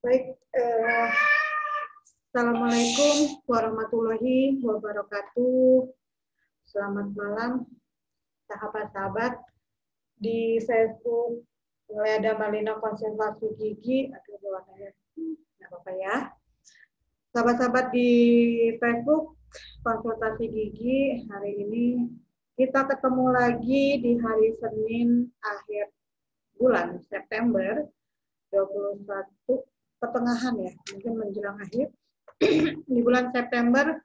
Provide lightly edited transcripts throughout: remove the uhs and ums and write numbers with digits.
Baik, Assalamualaikum warahmatullahi wabarakatuh. Selamat malam, sahabat-sahabat di Facebook Lea Malina Konservasi Gigi. Aduh, warnanya nggak apa-apa ya. Sahabat-sahabat di Facebook Konsultasi Gigi, hari ini kita ketemu lagi di hari Senin akhir bulan September 21, pertengahan ya, mungkin menjelang akhir di bulan September,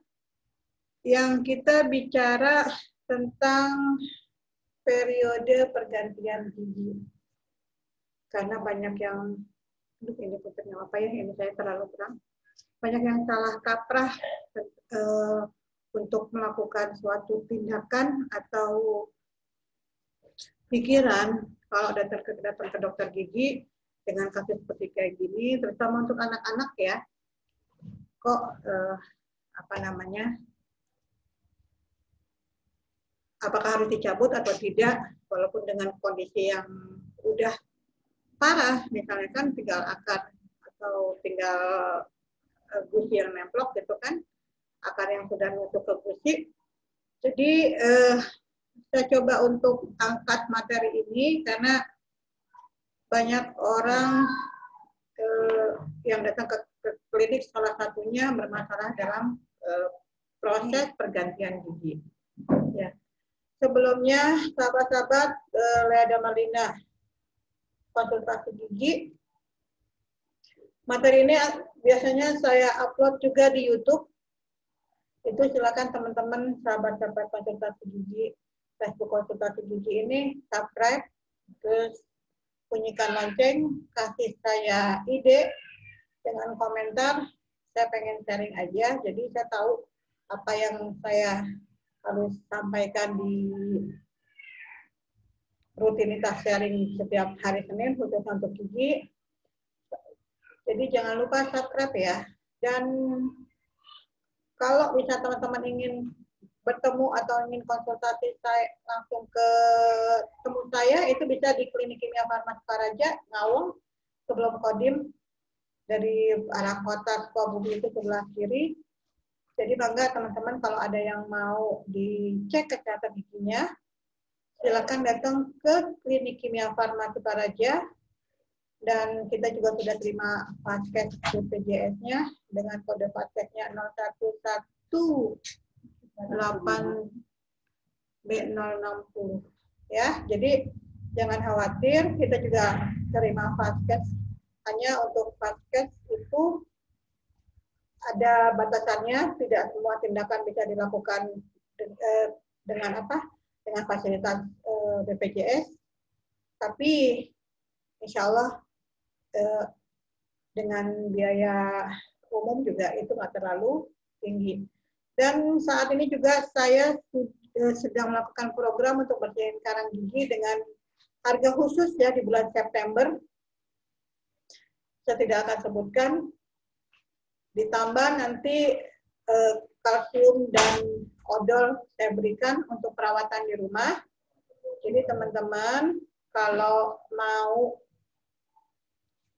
yang kita bicara tentang periode pergantian gigi. Karena banyak yang, ini putarnya apa ya, ini saya terlalu terang, banyak yang salah kaprah untuk melakukan suatu tindakan atau pikiran kalau datang ke dokter gigi dengan kasus seperti kayak gini, terutama untuk anak-anak ya, kok apakah harus dicabut atau tidak, walaupun dengan kondisi yang udah parah, misalnya kan tinggal akar atau tinggal gusi yang nemplok gitu kan, akar yang sudah nutup ke gusi. Jadi saya coba untuk angkat materi ini karena banyak orang yang datang ke klinik, salah satunya bermasalah dalam proses pergantian gigi. Ya. Sebelumnya, sahabat-sahabat Lea Malina Konsultasi Gigi, materi ini biasanya saya upload juga di YouTube. Itu silakan teman-teman sahabat-sahabat konsultasi gigi, Facebook Konsultasi Gigi ini subscribe, terus bunyikan lonceng, kasih saya ide dengan komentar. Saya pengen sharing aja, jadi saya tahu apa yang saya harus sampaikan di rutinitas sharing setiap hari Senin khusus untuk gigi. Jadi jangan lupa subscribe ya. Dan kalau bisa teman-teman ingin bertemu atau ingin konsultasi saya langsung ke temu saya, itu bisa di Klinik Kimia Farmasi Praja, Ngawung, sebelum Kodim, dari arah kota Sukabumi itu sebelah kiri. Jadi bangga teman-teman kalau ada yang mau dicek kesehatan giginya, silakan datang ke Klinik Kimia Farmasi Praja. Dan kita juga sudah terima paskes BPJS-nya dengan kode paskesnya 0118B060 ya. Jadi jangan khawatir, kita juga terima paskes. Hanya untuk paskes itu ada batasannya, tidak semua tindakan bisa dilakukan dengan dengan fasilitas BPJS, tapi insya Allah dengan biaya umum juga itu nggak terlalu tinggi. Dan saat ini juga saya sedang melakukan program untuk bersihin karang gigi dengan harga khusus ya di bulan September. Saya tidak akan sebutkan. Ditambah nanti kalsium dan odol saya berikan untuk perawatan di rumah. Jadi teman-teman kalau mau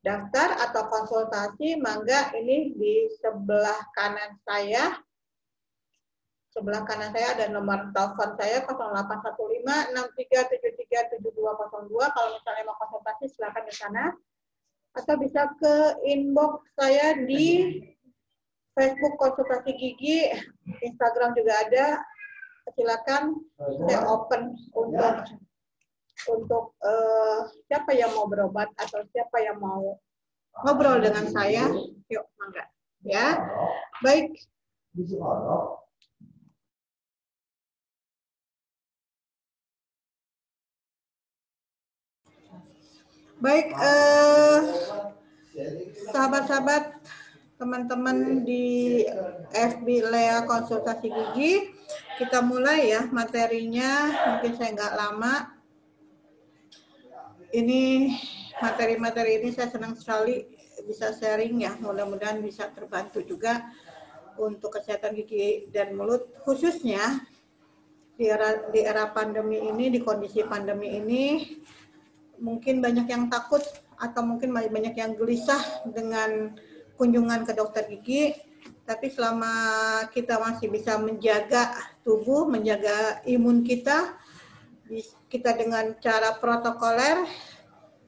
daftar atau konsultasi, mangga ini di sebelah kanan saya. Sebelah kanan saya ada nomor telepon saya 081563737202. Kalau misalnya mau konsultasi silakan ke sana. Atau bisa ke inbox saya di Facebook Konsultasi Gigi, Instagram juga ada. Silakan, saya open untuk siapa yang mau berobat atau siapa yang mau ngobrol dengan saya, yuk mangga ya. Baik. Baik, sahabat-sahabat, teman-teman di FB Lea Konsultasi Gigi, kita mulai ya materinya. Mungkin saya nggak lama. Ini materi-materi ini saya senang sekali bisa sharing ya, mudah-mudahan bisa terbantu juga untuk kesehatan gigi dan mulut, khususnya di era pandemi ini, di kondisi pandemi ini. Mungkin banyak yang takut atau mungkin banyak yang gelisah dengan kunjungan ke dokter gigi. Tapi selama kita masih bisa menjaga tubuh, menjaga imun kita dengan cara protokoler,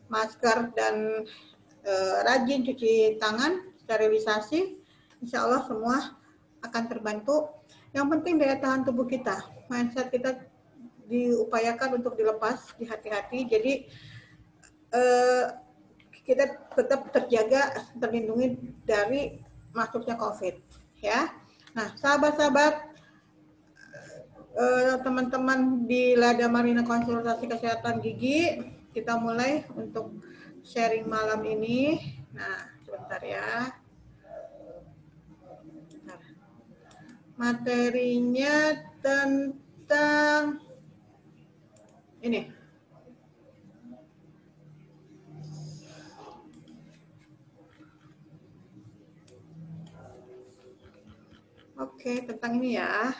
masker dan rajin cuci tangan, sterilisasi, insya Allah semua akan terbantu. Yang penting daya tahan tubuh kita, mindset kita diupayakan untuk dilepas, dihati-hati. Jadi kita tetap terjaga, terlindungi dari masuknya COVID, ya. Nah, sahabat-sahabat, teman-teman di Lada Marina Konsultasi Kesehatan Gigi, kita mulai untuk sharing malam ini. Nah, sebentar ya. Bentar. Materinya tentang ini. Oke, tentang ini ya.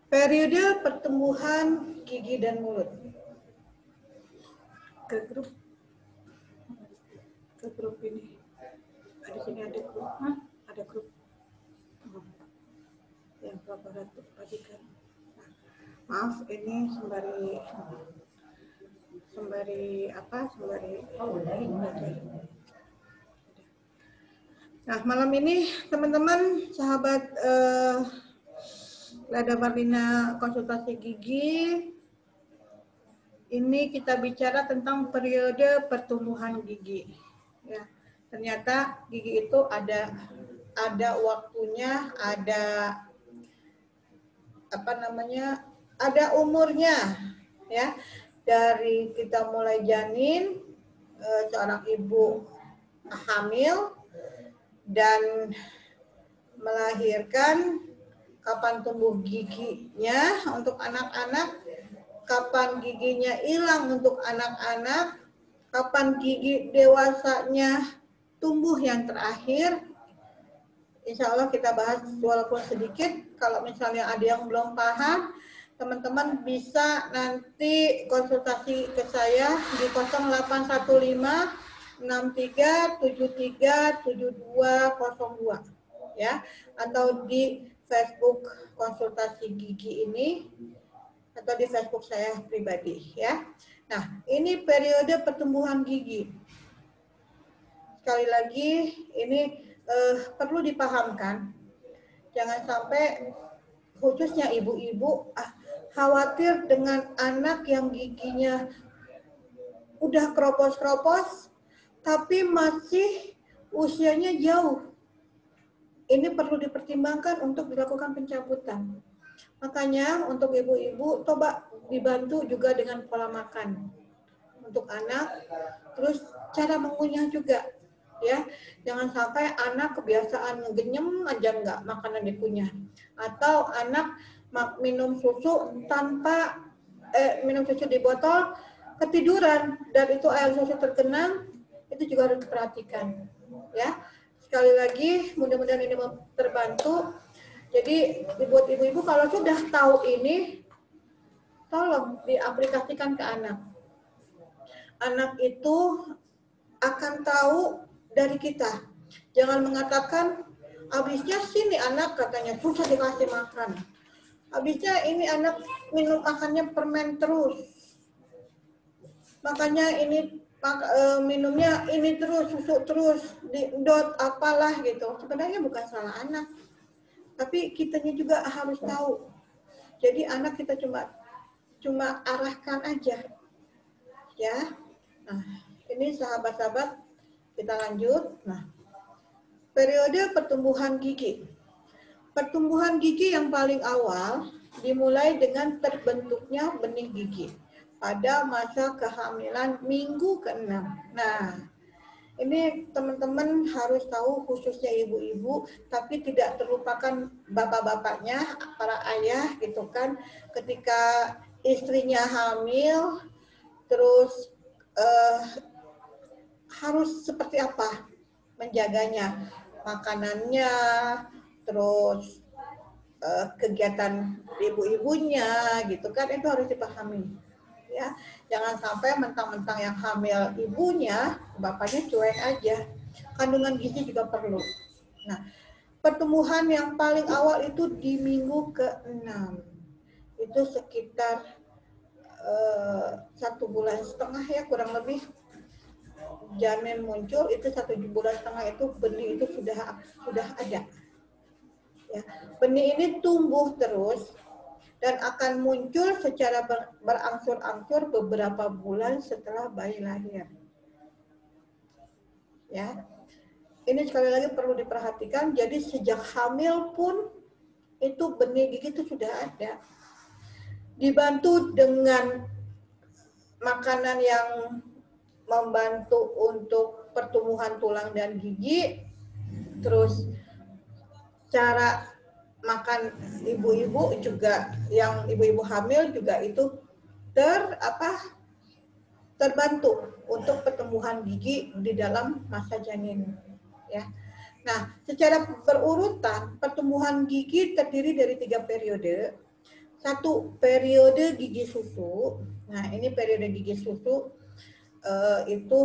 Periode pertumbuhan gigi dan mulut. Ke grup ini. Di sini ada grup. Ada grup. Yang Bapak perhatikan. Maaf, ini sembari apa? Nah, malam ini teman-teman sahabat Lada Marina Konsultasi Gigi, ini kita bicara tentang periode pertumbuhan gigi. Ya, ternyata gigi itu ada waktunya, ada ada umurnya, ya. Dari kita mulai janin, seorang ibu hamil dan melahirkan, kapan tumbuh giginya untuk anak-anak, kapan giginya hilang untuk anak-anak, kapan gigi dewasanya tumbuh yang terakhir. Insya Allah kita bahas walaupun sedikit. Kalau misalnya ada yang belum paham, teman-teman bisa nanti konsultasi ke saya di 0815 63 73 7202 ya, atau di Facebook Konsultasi Gigi ini, atau di Facebook saya pribadi ya. Nah, ini periode pertumbuhan gigi. Sekali lagi ini perlu dipahamkan, jangan sampai khususnya ibu-ibu khawatir dengan anak yang giginya udah keropos-keropos tapi masih usianya jauh. Ini perlu dipertimbangkan untuk dilakukan pencabutan. Makanya untuk ibu-ibu coba dibantu juga dengan pola makan untuk anak, terus cara mengunyah juga. Ya, jangan sampai anak kebiasaan ngegenyem aja nggak makanan dikunyah, atau anak minum susu tanpa minum susu di botol ketiduran dan itu air susu tergenang, itu juga harus diperhatikan ya. Sekali lagi mudah-mudahan ini terbantu. Jadi buat ibu-ibu kalau sudah tahu ini, tolong diaplikasikan ke anak. Anak itu akan tahu dari kita. Jangan mengatakan, habisnya sini anak katanya susah dikasih makan. Habisnya ini anak minum makannya permen terus. Makanya ini minumnya ini terus, susu terus, dot apalah gitu. Sebenarnya bukan salah anak. Tapi kitanya juga harus tahu. Jadi anak kita cuma arahkan aja. Ya. Nah, ini sahabat-sahabat, kita lanjut. Nah, periode pertumbuhan gigi. Pertumbuhan gigi yang paling awal dimulai dengan terbentuknya benih gigi pada masa kehamilan minggu ke-6. Nah, ini teman-teman harus tahu, khususnya ibu-ibu, tapi tidak terlupakan bapak-bapaknya, para ayah gitu kan, ketika istrinya hamil, terus harus seperti apa menjaganya, makanannya, terus kegiatan ibu-ibunya gitu kan, itu harus dipahami ya. Jangan sampai mentang-mentang yang hamil ibunya, bapaknya cuek aja. Kandungan gizi juga perlu. Nah, pertumbuhan yang paling awal itu di minggu ke-6. Itu sekitar 1,5 bulan ya kurang lebih. Janin muncul itu 1,5 bulan itu benih itu sudah ada. Ya. Benih ini tumbuh terus dan akan muncul secara berangsur-angsur beberapa bulan setelah bayi lahir. Ya, ini sekali lagi perlu diperhatikan. Jadi sejak hamil pun itu benih gigi itu sudah ada. Dibantu dengan makanan yang membantu untuk pertumbuhan tulang dan gigi, terus cara makan ibu-ibu juga, yang ibu-ibu hamil juga itu terbantu untuk pertumbuhan gigi di dalam masa janin ya. Nah, secara berurutan pertumbuhan gigi terdiri dari 3 periode. Satu, periode gigi susu. Nah, ini periode gigi susu itu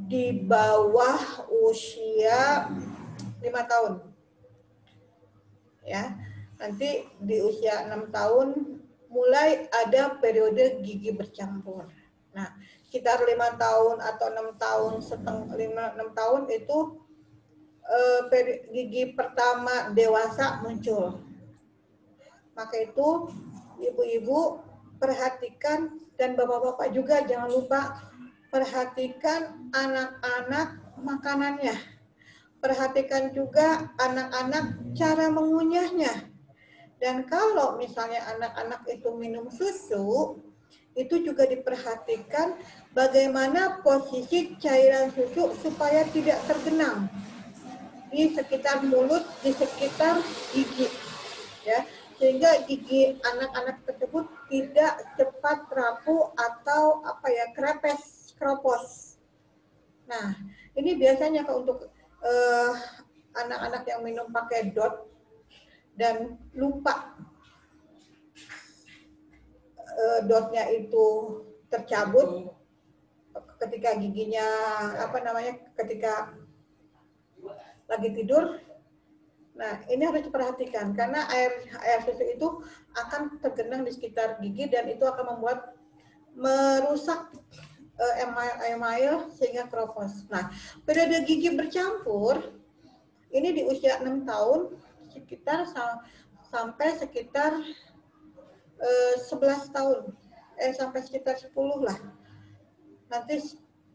di bawah usia 5 tahun. Ya. Nanti di usia 6 tahun mulai ada periode gigi bercampur. Nah, sekitar 5 tahun atau 6 tahun, 6 tahun itu gigi pertama dewasa muncul. Maka itu ibu-ibu perhatikan, dan bapak-bapak juga jangan lupa perhatikan anak-anak makanannya. Perhatikan juga anak-anak cara mengunyahnya. Dan kalau misalnya anak-anak itu minum susu, itu juga diperhatikan bagaimana posisi cairan susu supaya tidak tergenang di sekitar mulut, di sekitar gigi. Ya, sehingga gigi anak-anak tersebut tidak cepat rapuh atau krepes, kropos. Nah, ini biasanya untuk anak-anak yang minum pakai dot dan lupa dotnya itu tercabut ketika giginya ketika lagi tidur. Nah, ini harus diperhatikan karena air susu itu akan tergenang di sekitar gigi dan itu akan merusak email sehingga kropos. Nah, periode gigi bercampur ini di usia 6 tahun sampai sekitar 11 tahun. Sampai sekitar 10 lah. Nanti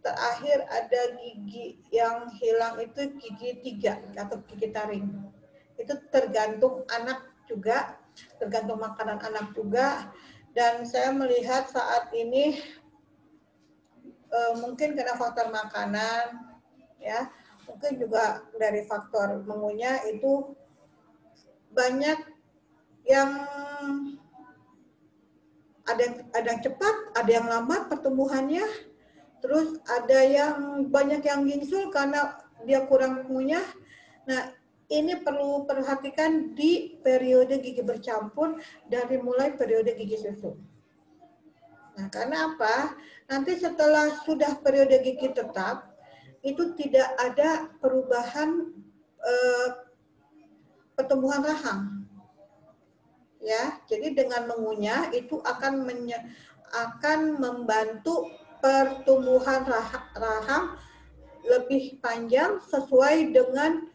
terakhir ada gigi yang hilang itu gigi 3 atau gigi taring. Itu tergantung anak juga, tergantung makanan anak juga. Dan saya melihat saat ini mungkin karena faktor makanan, ya, mungkin juga dari faktor mengunyah itu banyak yang ada yang cepat, ada yang lambat pertumbuhannya, terus ada yang banyak yang gingsul karena dia kurang mengunyah. Nah, ini perlu perhatikan di periode gigi bercampur dari mulai periode gigi susu. Nah, karena apa? Nanti setelah sudah periode gigi tetap, itu tidak ada perubahan pertumbuhan rahang. Ya, jadi dengan mengunyah itu akan membantu pertumbuhan rahang lebih panjang sesuai dengan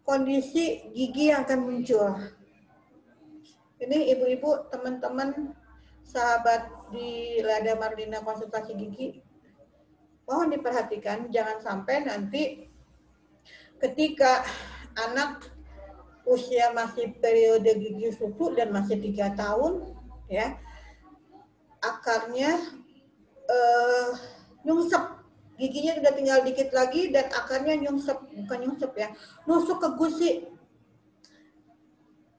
kondisi gigi yang akan muncul. Ini ibu-ibu, teman-teman, sahabat di Lada Marlina Konsultasi Gigi, mohon diperhatikan jangan sampai nanti ketika anak usia masih periode gigi susu dan masih 3 tahun, ya, akarnya nyungsep. Giginya udah tinggal dikit lagi dan akarnya nyungsep, bukan nyungsep ya, nusuk ke gusi.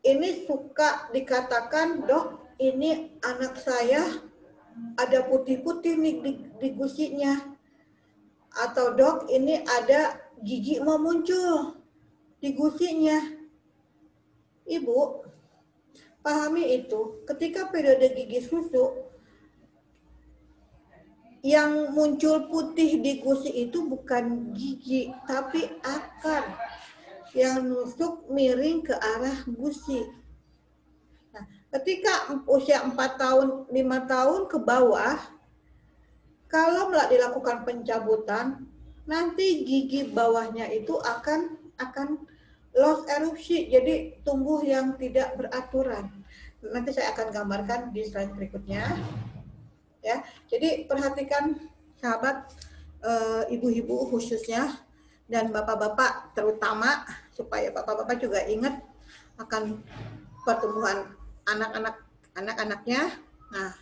Ini suka dikatakan, dok, ini anak saya ada putih-putih nih di gusinya. Atau dok, ini ada gigi mau muncul di gusinya. Ibu, pahami itu, ketika periode gigi susu, yang muncul putih di gusi itu bukan gigi, tapi akar yang nusuk miring ke arah gusi. Nah, ketika usia 4 tahun, 5 tahun ke bawah, kalau dilakukan pencabutan, nanti gigi bawahnya itu akan loss erupsi, jadi tumbuh yang tidak beraturan. Nanti saya akan gambarkan di slide berikutnya. Ya, jadi perhatikan sahabat, ibu-ibu khususnya dan bapak-bapak terutama, supaya bapak-bapak juga ingat akan pertumbuhan anak-anaknya. Nah,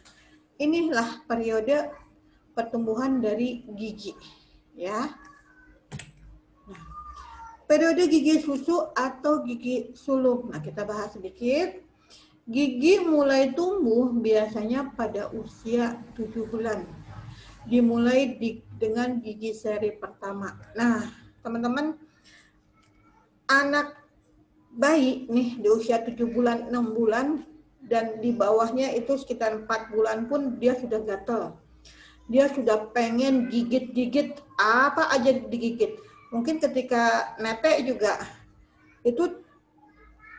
inilah periode pertumbuhan dari gigi, ya. Nah, periode gigi susu atau gigi sulung. Nah, kita bahas sedikit. Gigi mulai tumbuh biasanya pada usia 7 bulan. Dimulai dengan gigi seri pertama. Nah, teman-teman, anak bayi nih di usia 7 bulan, 6 bulan, dan di bawahnya itu sekitar 4 bulan pun dia sudah gatal. Dia sudah pengen gigit-gigit, apa aja digigit. Mungkin ketika netek juga, itu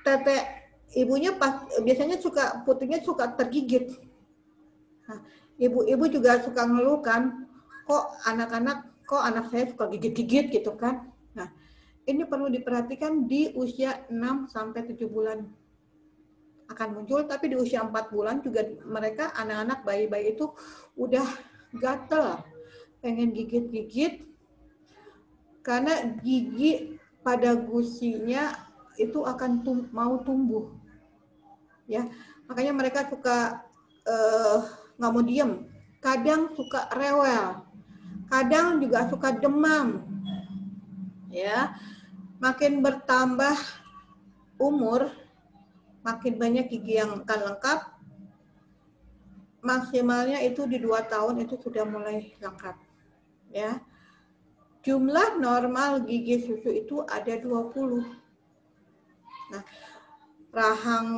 tetek ibunya biasanya putrinya suka tergigit. Nah, ibu-ibu juga suka ngeluhkan, kok anak saya suka gigit-gigit gitu kan. Nah, ini perlu diperhatikan di usia 6 sampai 7 bulan akan muncul, tapi di usia 4 bulan juga mereka, anak-anak bayi-bayi itu udah gatel, pengen gigit-gigit karena gigi pada gusinya itu akan mau tumbuh. Ya, makanya mereka suka nggak mau diem, kadang suka rewel, kadang juga suka demam. Ya, makin bertambah umur, makin banyak gigi yang akan lengkap. Maksimalnya itu di 2 tahun itu sudah mulai lengkap. Ya, jumlah normal gigi susu itu ada 20. Nah, rahang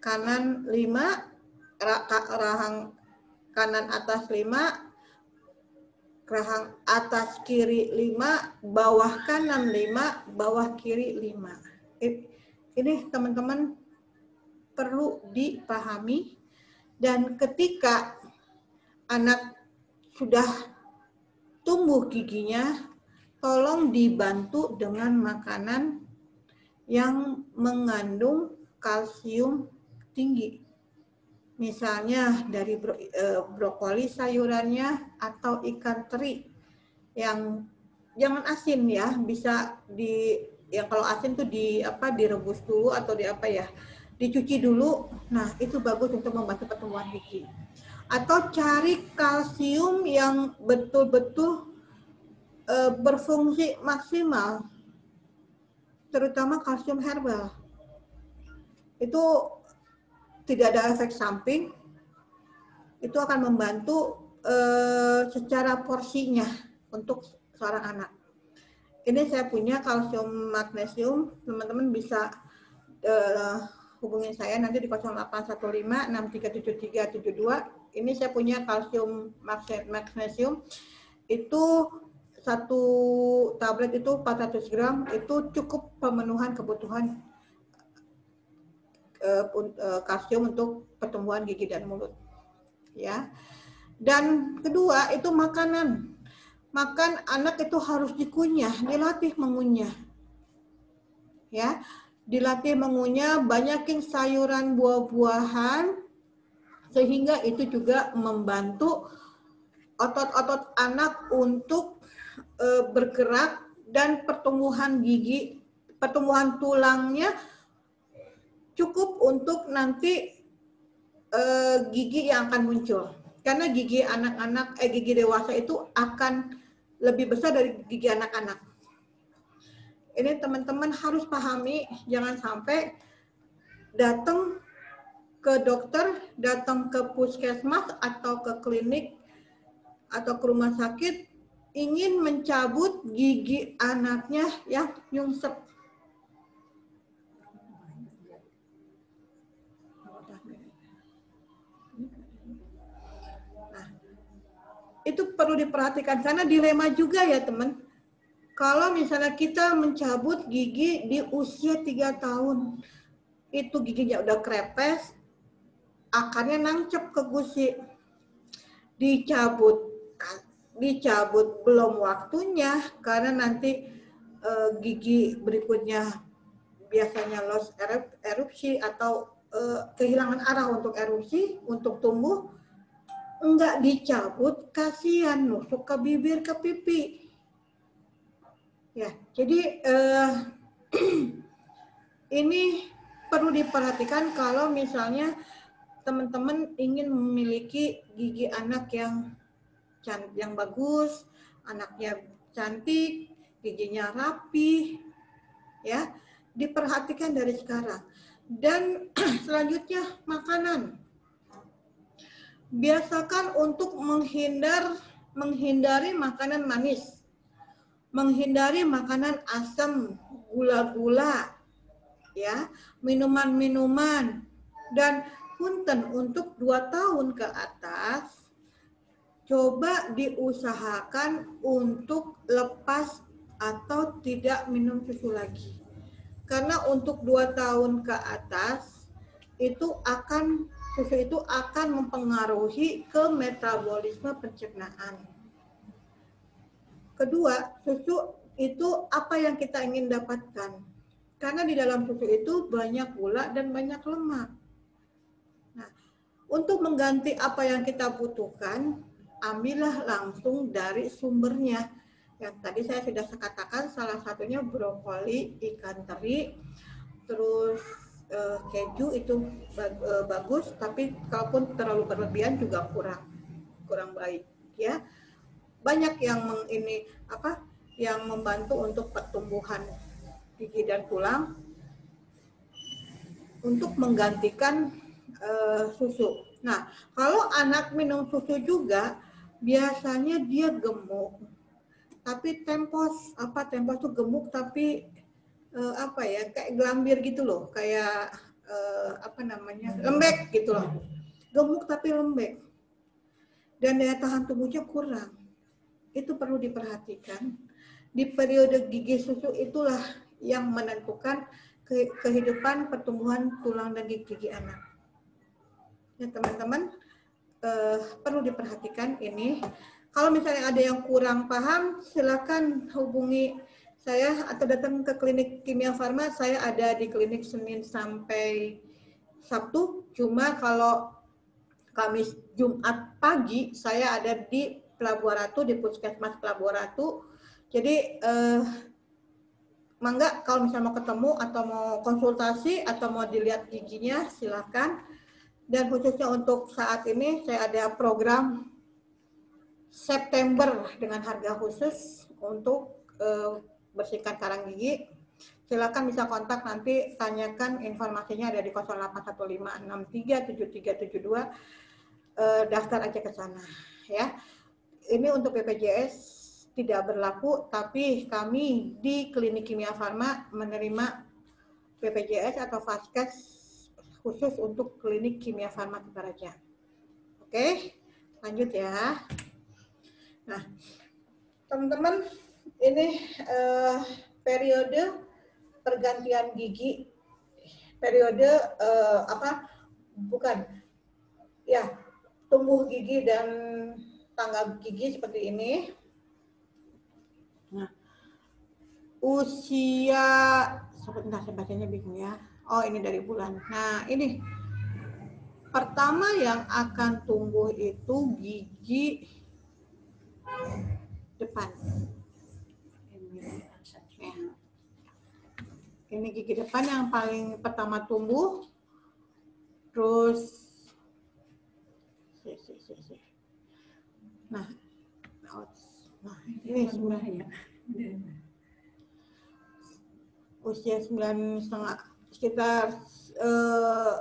kanan 5, rahang kanan atas 5, rahang atas kiri 5, bawah kanan 5, bawah kiri 5. Ini teman-teman perlu dipahami, dan ketika anak sudah tumbuh giginya, tolong dibantu dengan makanan yang mengandung kalsium tinggi. Misalnya dari brokoli sayurannya atau ikan teri yang jangan asin ya, bisa yang kalau asin tuh direbus dulu atau dicuci dulu. Nah, itu bagus untuk membantu pertumbuhan gigi. Atau cari kalsium yang betul-betul berfungsi maksimal, terutama kalsium herbal. Itu tidak ada efek samping, itu akan membantu secara porsinya untuk seorang anak. Ini saya punya kalsium magnesium, teman-teman bisa hubungin saya nanti di 0815 637372. Ini saya punya kalsium magnesium, itu satu tablet itu 400 gram, itu cukup pemenuhan kebutuhan kalsium untuk pertumbuhan gigi dan mulut, ya. Dan kedua itu makanan. Makan anak itu harus dikunyah, dilatih mengunyah, ya. Dilatih mengunyah, banyakin sayuran, buah-buahan, sehingga itu juga membantu otot-otot anak untuk bergerak, dan pertumbuhan gigi, pertumbuhan tulangnya cukup untuk nanti gigi yang akan muncul. Karena gigi anak-anak, gigi dewasa itu akan lebih besar dari gigi anak-anak. Ini teman-teman harus pahami, jangan sampai datang ke dokter, datang ke puskesmas atau ke klinik atau ke rumah sakit ingin mencabut gigi anaknya yang nyungsep. itu perlu diperhatikan karena dilema juga ya teman. Kalau misalnya kita mencabut gigi di usia 3 tahun, itu giginya udah krepes, akarnya nancep ke gusi. Dicabut belum waktunya karena nanti gigi berikutnya biasanya loss erupsi atau kehilangan arah untuk erupsi, untuk tumbuh, enggak dicabut, kasihan nusuk ke bibir, ke pipi. Ya, jadi ini perlu diperhatikan kalau misalnya teman-teman ingin memiliki gigi anak yang bagus, anaknya cantik, giginya rapi, ya, diperhatikan dari sekarang. Dan selanjutnya makanan. Biasakan untuk menghindari makanan manis, menghindari makanan asam, gula-gula, ya, minuman-minuman, dan punten untuk 2 tahun ke atas, coba diusahakan untuk lepas atau tidak minum susu lagi. Karena untuk 2 tahun ke atas, susu itu akan mempengaruhi ke metabolisme pencernaan. Kedua, susu itu apa yang kita ingin dapatkan. Karena di dalam susu itu banyak gula dan banyak lemak. Nah, untuk mengganti apa yang kita butuhkan, ambillah langsung dari sumbernya. Yang tadi saya sudah katakan, salah satunya brokoli, ikan teri, terus keju itu bagus, tapi kalaupun terlalu berlebihan juga kurang baik, ya. Banyak yang membantu untuk pertumbuhan gigi dan tulang untuk menggantikan susu. Nah, kalau anak minum susu juga biasanya dia gemuk, tapi tempos tuh gemuk tapi kayak gelambir gitu loh, kayak lembek gitu loh, gemuk tapi lembek, dan daya tahan tubuhnya kurang. Itu perlu diperhatikan. Di periode gigi susu itulah yang menentukan kehidupan pertumbuhan tulang dan gigi anak. Ya teman-teman, perlu diperhatikan ini. Kalau misalnya ada yang kurang paham, silakan hubungi saya atau datang ke klinik Kimia Farma. Saya ada di klinik Senin sampai Sabtu. Cuma kalau Kamis Jumat pagi saya ada di Pelabuhan Ratu, di Puskesmas Pelabuhan Ratu. Jadi mangga kalau misalnya mau ketemu atau mau konsultasi atau mau dilihat giginya silakan. Dan khususnya untuk saat ini saya ada program September dengan harga khusus untuk bersihkan karang gigi. Silakan bisa kontak, nanti tanyakan, informasinya ada di 0815637372. Daftar aja ke sana ya. Ini untuk BPJS tidak berlaku, tapi kami di Klinik Kimia Farma menerima BPJS atau Vaskes khusus untuk Klinik Kimia Farma Sukaraja. Oke, lanjut ya. Nah, teman-teman, ini periode pergantian gigi, periode tumbuh gigi dan tanggal gigi seperti ini. Nah, usia, sebentar saya bacanya bingung ya. Oh, ini dari bulan. Nah, ini pertama yang akan tumbuh itu gigi depan. Ini gigi depan yang paling pertama tumbuh. Terus Nah, ini sebenarnya usia 9,5, sekitar 9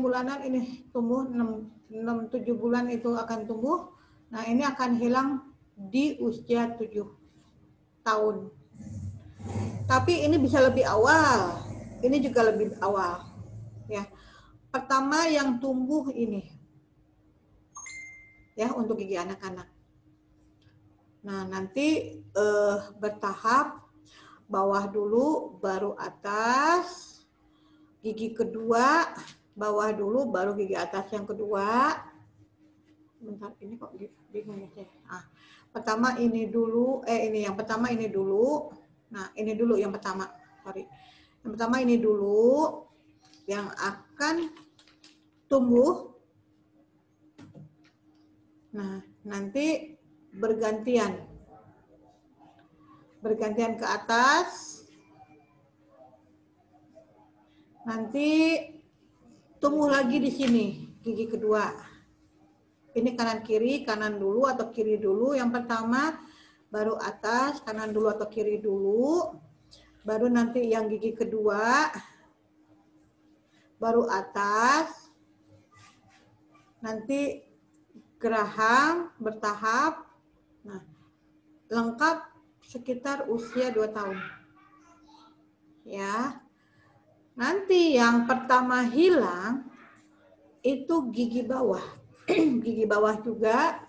bulanan ini tumbuh, 6-7 bulan itu akan tumbuh. Nah, ini akan hilang di usia 7 tahun. Tapi ini bisa lebih awal. Ini juga lebih awal. Ya. Pertama yang tumbuh ini. ya untuk gigi anak-anak. Nah, nanti bertahap, bawah dulu baru atas, gigi kedua bawah dulu baru gigi atas yang kedua. Bentar, ini kok bingung ya. Ah, pertama ini dulu, ini yang pertama ini dulu. Nah, ini dulu yang pertama, sorry. Yang pertama ini dulu yang akan tumbuh. Nah, nanti bergantian ke atas, nanti tumbuh lagi di sini gigi kedua. Ini kanan kiri, kanan dulu atau kiri dulu yang pertama, baru atas, kanan dulu atau kiri dulu, baru nanti yang gigi kedua, baru atas, nanti geraham bertahap. Nah, lengkap sekitar usia 2 tahun. Ya. Nanti yang pertama hilang itu gigi bawah. Gigi bawah juga.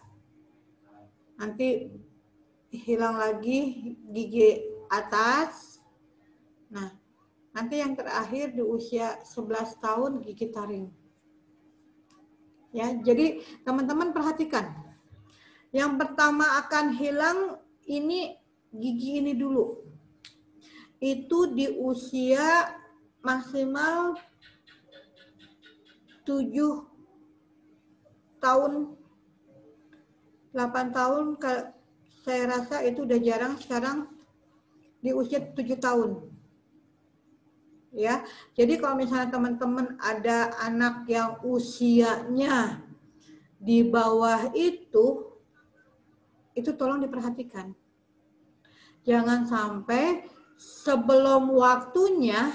Nanti hilang lagi gigi atas. Nah, nanti yang terakhir di usia 11 tahun gigi taring. Ya, jadi teman-teman perhatikan. Yang pertama akan hilang ini gigi ini dulu. Itu di usia maksimal 7 tahun, 8 tahun, saya rasa itu udah jarang sekarang di usia 7 tahun. Ya, jadi kalau misalnya teman-teman ada anak yang usianya di bawah itu tolong diperhatikan. Jangan sampai sebelum waktunya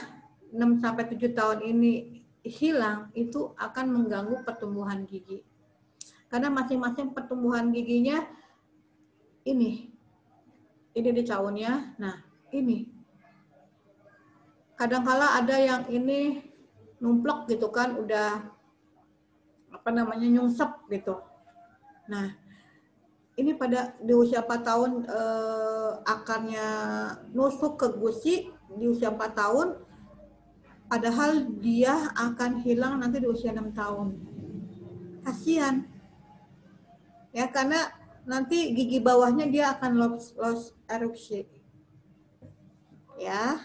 6-7 tahun ini hilang, itu akan mengganggu pertumbuhan gigi. Karena masing-masing pertumbuhan giginya ini di caunnya, nah ini. Kadangkala ada yang ini numplek gitu kan, udah nyungsep gitu. Nah, ini pada di usia 4 tahun akarnya nusuk ke gusi di usia 4 tahun, padahal dia akan hilang nanti di usia 6 tahun. Kasihan. Ya, karena nanti gigi bawahnya dia akan loss erupsi. Ya.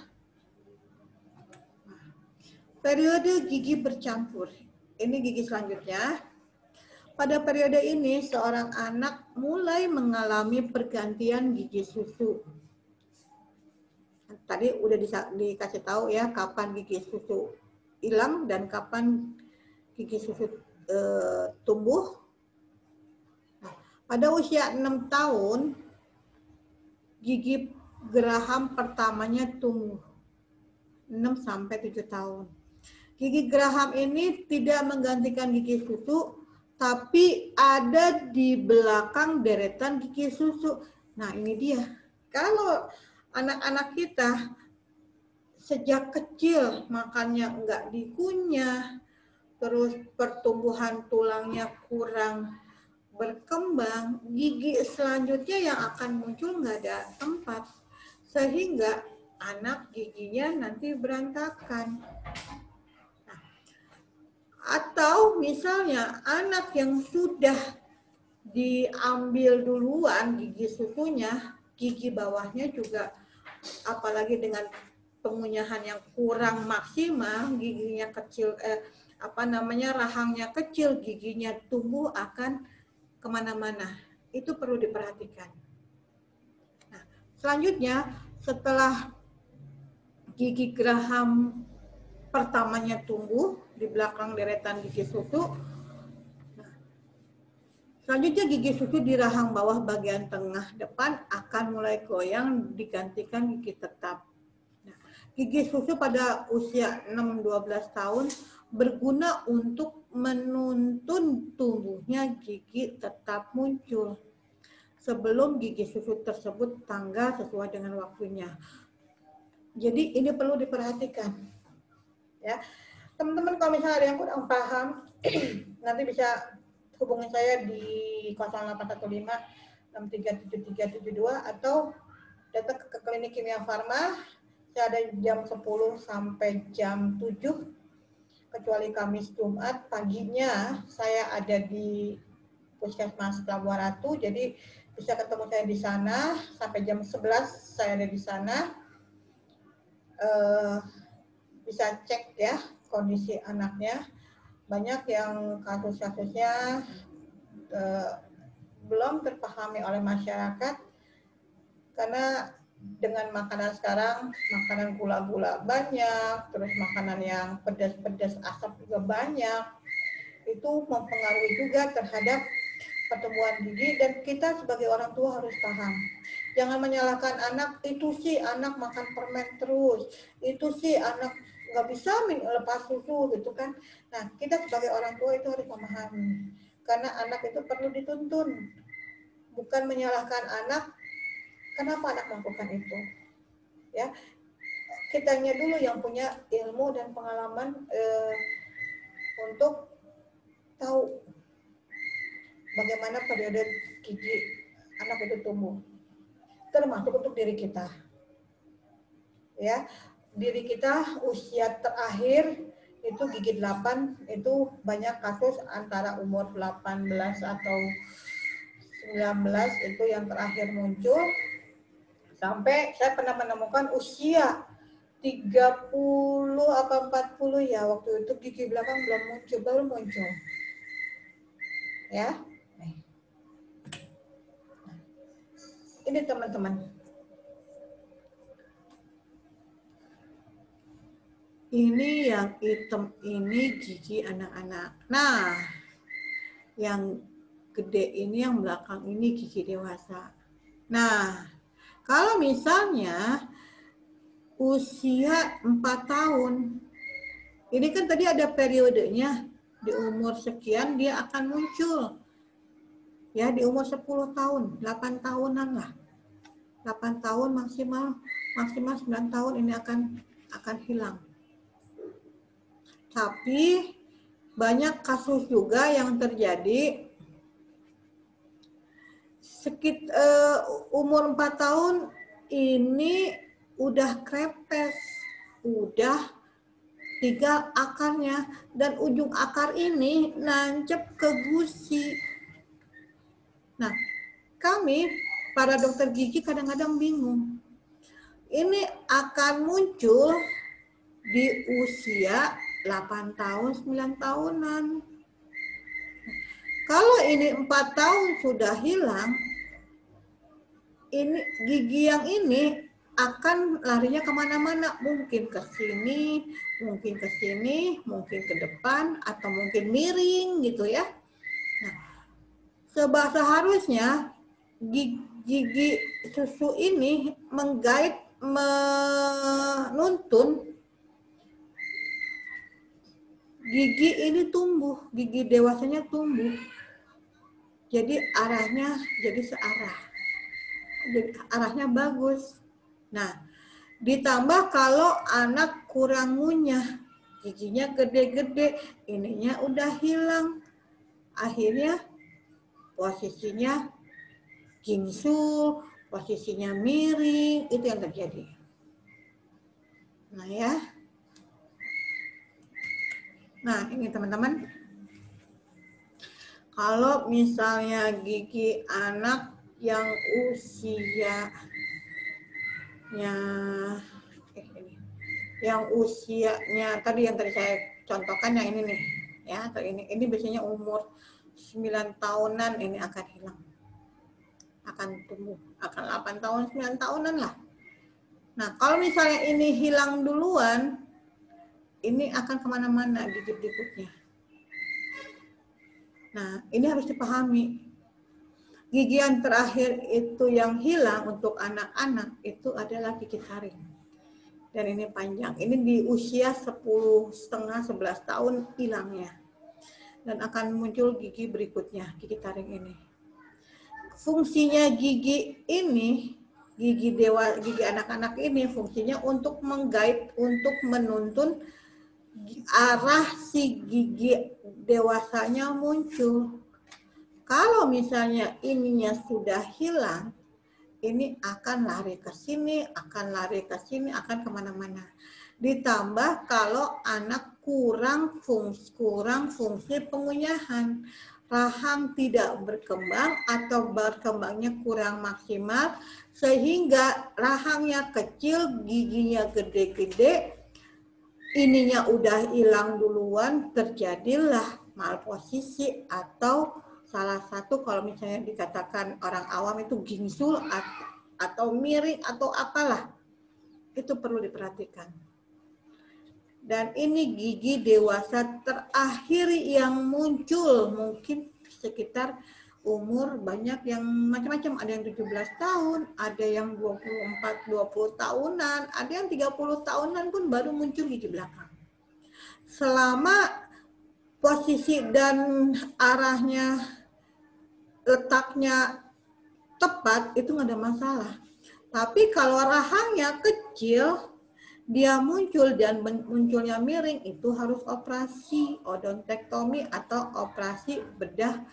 Periode gigi bercampur. Ini gigi selanjutnya. Pada periode ini, seorang anak mulai mengalami pergantian gigi susu. Tadi udah dikasih tahu ya, kapan gigi susu hilang dan kapan gigi susu tumbuh. Nah, pada usia 6 tahun, gigi geraham pertamanya tumbuh. 6-7 tahun. Gigi geraham ini tidak menggantikan gigi susu, tapi ada di belakang deretan gigi susu. Nah, ini dia. Kalau anak-anak kita sejak kecil makannya enggak dikunyah, terus pertumbuhan tulangnya kurang berkembang, gigi selanjutnya yang akan muncul enggak ada tempat. Sehingga anak giginya nanti berantakan. Atau misalnya anak yang sudah diambil duluan gigi susunya, gigi bawahnya juga apalagi dengan pengunyahan yang kurang maksimal, giginya kecil, rahangnya kecil, giginya tumbuh akan kemana-mana. Itu perlu diperhatikan. Nah, selanjutnya setelah gigi geraham pertamanya tumbuh di belakang deretan gigi susu. Nah, selanjutnya gigi susu di rahang bawah bagian tengah depan akan mulai goyang digantikan gigi tetap. Nah, gigi susu pada usia 6-12 tahun berguna untuk menuntun tumbuhnya gigi tetap muncul sebelum gigi susu tersebut tanggal sesuai dengan waktunya. Jadi ini perlu diperhatikan. Ya, teman-teman kalau misalnya ada yang kurang paham, nanti bisa hubungi saya di 0815 637372 atau datang ke klinik Kimia Farma. Saya ada jam 10 sampai jam 7, kecuali Kamis Jumat paginya saya ada di Puskesmas Pelabuhan Ratu, jadi bisa ketemu saya di sana sampai jam 11 saya ada di sana. Bisa cek ya kondisi anaknya. Banyak yang kasus-kasusnya belum terpahami oleh masyarakat karena dengan makanan sekarang, makanan gula-gula banyak, terus makanan yang pedas-pedas asap juga banyak, itu mempengaruhi juga terhadap pertumbuhan gigi, dan kita sebagai orang tua harus paham. Jangan menyalahkan anak, itu sih anak makan permen terus, itu sih anak nggak bisa lepas susu gitu kan. Nah, kita sebagai orang tua itu harus memahami, karena anak itu perlu dituntun, bukan menyalahkan anak kenapa anak melakukan itu. Ya, kitanya dulu yang punya ilmu dan pengalaman untuk tahu bagaimana periode gigi anak itu tumbuh, termasuk untuk diri kita. Ya, diri kita usia terakhir itu gigi 8 itu banyak kasus antara umur 18 atau 19 itu yang terakhir muncul, sampai saya pernah menemukan usia 30 atau 40 ya, waktu itu gigi belakang belum muncul, baru muncul. Ya. Ini teman-teman. Ini yang hitam ini gigi anak-anak. Nah, yang gede ini, yang belakang ini gigi dewasa. Nah, kalau misalnya usia 4 tahun, ini kan tadi ada periodenya, di umur sekian dia akan muncul. Ya, di umur 10 tahun, 8 tahunan lah. 8 tahun maksimal 9 tahun ini akan hilang. Tapi banyak kasus juga yang terjadi umur 4 tahun ini udah krepes, udah tinggal akarnya, dan ujung akar ini nancep ke gusi. Nah, kami para dokter gigi kadang-kadang bingung. Ini akan muncul di usia 8 tahun, 9 tahunan. Kalau ini 4 tahun sudah hilang, ini gigi yang ini akan larinya kemana-mana, mungkin ke sini, mungkin ke sini, mungkin ke depan, atau mungkin miring gitu ya. Nah, seharusnya gigi susu ini menggait, menuntun gigi ini tumbuh, gigi dewasanya tumbuh. Jadi arahnya jadi searah. Jadi arahnya bagus. Nah, ditambah kalau anak kurang ngunyah, giginya gede-gede, ininya udah hilang. Akhirnya posisinya gingsul, posisinya miring, itu yang terjadi. Nah ya. Nah, ini teman-teman. Kalau misalnya gigi anak yang usianya tadi yang tadi saya contohkan yang ini nih ya, atau ini biasanya umur 9 tahunan ini akan hilang, akan tumbuh, akan 8 tahun 9 tahunan lah. Nah, kalau misalnya ini hilang duluan, ini akan kemana-mana gigi berikutnya. Nah, ini harus dipahami. Gigi yang terakhir itu yang hilang untuk anak-anak itu adalah gigi taring. Dan ini panjang. Ini di usia 10,5-11 tahun hilangnya. Dan akan muncul gigi berikutnya, gigi taring ini. Fungsinya gigi ini, gigi anak-anak ini fungsinya untuk menggait, untuk menuntun arah si gigi dewasanya muncul. Kalau misalnya ininya sudah hilang, ini akan lari ke sini, akan kemana-mana. Ditambah kalau anak kurang fungsi pengunyahan, rahang tidak berkembang atau berkembangnya kurang maksimal, sehingga rahangnya kecil, giginya gede-gede, ininya udah hilang duluan, terjadilah malposisi atau salah satu kalau misalnya dikatakan orang awam itu gingsul atau miring atau apalah, itu perlu diperhatikan. Dan ini gigi dewasa terakhir yang muncul mungkin sekitar umur banyak yang macam-macam, ada yang 17 tahun, ada yang 24, 20 tahunan, ada yang 30 tahunan pun baru muncul gigi belakang. Selama posisi dan arahnya, letaknya tepat, itu nggak ada masalah. Tapi kalau rahangnya kecil, dia muncul dan munculnya miring, itu harus operasi odontektomi atau operasi bedah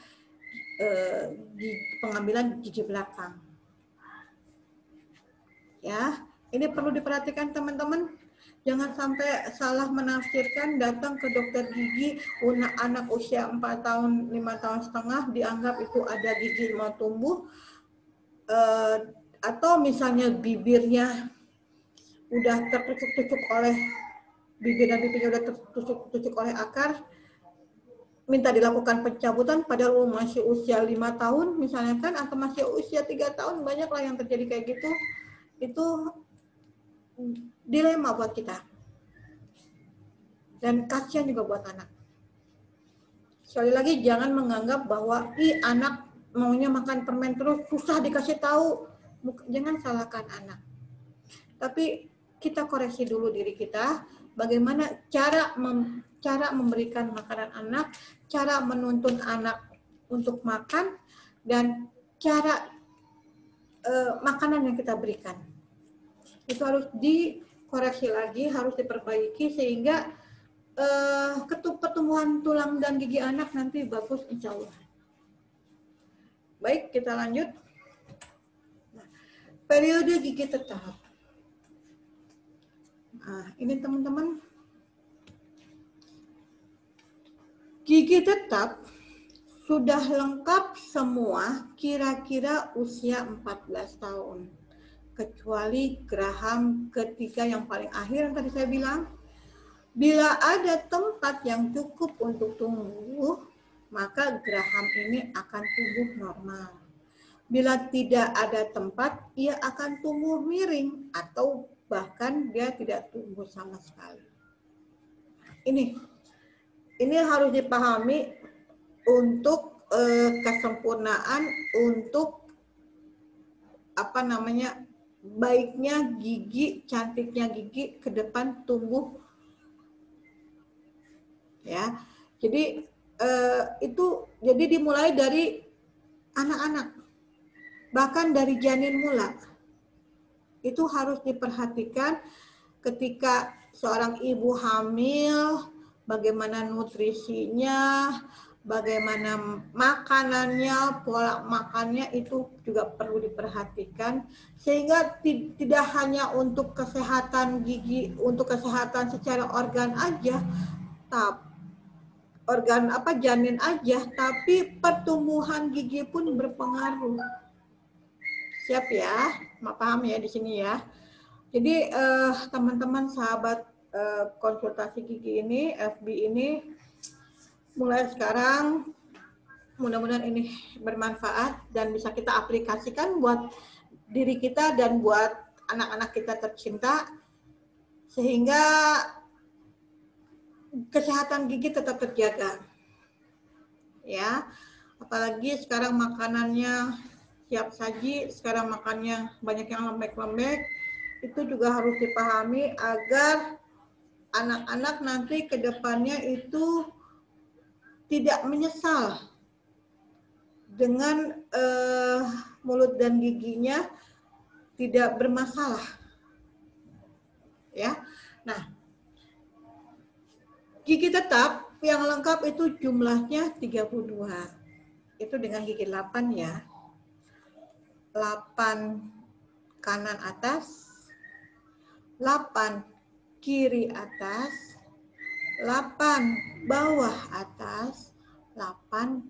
pengambilan gigi belakang. Ya, ini perlu diperhatikan teman-teman. Jangan sampai salah menafsirkan, datang ke dokter gigi, anak usia 4 tahun, 5 tahun setengah, dianggap itu ada gigi mau tumbuh, atau misalnya bibirnya udah tertusuk-tusuk oleh bibir dan pipinya udah tertusuk-tusuk oleh akar, minta dilakukan pencabutan padahal masih usia 5 tahun misalnya kan, atau masih usia 3 tahun, banyaklah yang terjadi kayak gitu. Itu dilema buat kita. Dan kasihan juga buat anak. Sekali lagi jangan menganggap bahwa anak maunya makan permen terus, susah dikasih tahu. Jangan salahkan anak. Tapi kita koreksi dulu diri kita, bagaimana cara memberikan makanan anak, cara menuntun anak untuk makan, dan cara makanan yang kita berikan. Itu harus dikoreksi lagi, harus diperbaiki sehingga pertumbuhan tulang dan gigi anak nanti bagus insya Allah. Baik, kita lanjut. Nah, periode gigi tetap. Nah, ini teman-teman. Gigi tetap sudah lengkap semua kira-kira usia 14 tahun. Kecuali geraham ketiga yang paling akhir yang tadi saya bilang. Bila ada tempat yang cukup untuk tumbuh, maka geraham ini akan tumbuh normal. Bila tidak ada tempat, ia akan tumbuh miring atau bahkan dia tidak tumbuh sama sekali. Ini harus dipahami untuk kesempurnaan, untuk baiknya gigi, cantiknya gigi ke depan tumbuh. Ya, jadi jadi dimulai dari anak-anak, bahkan dari janin mula. Itu harus diperhatikan ketika seorang ibu hamil, bagaimana nutrisinya, bagaimana makanannya, pola makannya, itu juga perlu diperhatikan sehingga tidak hanya untuk kesehatan gigi, untuk kesehatan secara organ aja, tapi janin aja, tapi pertumbuhan gigi pun berpengaruh. Siap ya, paham ya di sini ya. Jadi teman-teman sahabat konsultasi gigi ini, FB ini, mulai sekarang mudah-mudahan ini bermanfaat dan bisa kita aplikasikan buat diri kita dan buat anak-anak kita tercinta, sehingga kesehatan gigi tetap terjaga. Ya, apalagi sekarang makanannya siap saji, sekarang makannya banyak yang lembek-lembek, itu juga harus dipahami agar anak-anak nanti ke depannya itu tidak menyesal dengan mulut dan giginya tidak bermasalah. Ya. Nah, gigi tetap yang lengkap itu jumlahnya 32. itu dengan gigi 8 ya. 8 kanan atas, 8 kiri atas, 8 bawah atas, 8